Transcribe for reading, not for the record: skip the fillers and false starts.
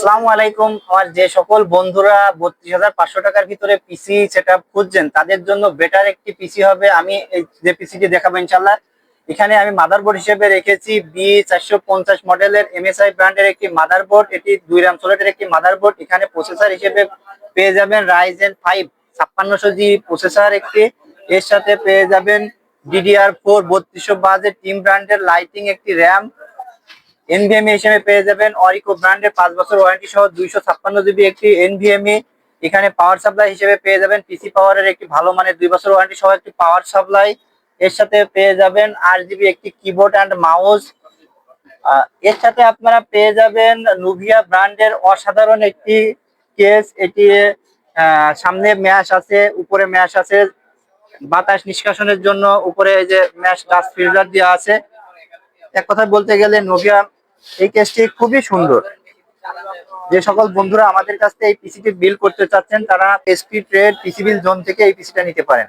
আসসালামু আলাইকুম। আমার যে সকল বন্ধুরা 32,500 টাকার ভিতরে পিসি সেটআপ খুঁজছেন তাদের জন্য বেটার একটি পিসি হবে। আমি এই যে পিসিটি দেখাবো ইনশাল্লাহ, এখানে আমি মাদারবোর্ড হিসেবে রেখেছি B450 মডেলের MSI ব্র্যান্ডের একটি মাদারবোর্ড। এটি 2 RAM সলিডের একটি মাদারবোর্ড। এখানে প্রসেসর হিসেবে পেয়ে যাবেন Ryzen 5 5600G প্রসেসর একটি। এর সাথে পেয়ে যাবেন DDR4 3252 টিম ব্র্যান্ডের লাইটিং একটি র্যাম। এনভিএমই হিসেবে পেয়ে যাবেন অরিকো ব্র্যান্ডের 5 বছর ওয়ারেন্টি সহ 256 GB একটি এনভিএমই। এখানে পাওয়ার সাপ্লাই হিসেবে পেয়ে যাবেন পিসি পাওয়ারের একটি ভালো মানের 2 বছর ওয়ারেন্টি সহ একটি পাওয়ার সাপ্লাই। এর সাথে পেয়ে যাবেন 8GB একটি কিবোর্ড অ্যান্ড মাউস। এর সাথে আপনারা পেয়ে যাবেন নুভিয়া ব্র্যান্ডের অসাধারণ একটি কেস। এটি সামনে ম্যাশ আছে, উপরে ম্যাশ আছে বাতাস নিষ্কাশনের জন্য। উপরে এই যে ম্যাশ গ্লাস ফিল্টার দেওয়া আছে। এক কথায় বলতে গেলে নোভিয়া এই কেসটি খুবই সুন্দর। যে সকল বন্ধুরা আমাদের কাছ থেকে এই পিসিটি বিল করতে চাচ্ছেন তারা এসপি ট্রেড পিসি বিল জোন থেকে এই পিসিটা নিতে পারেন।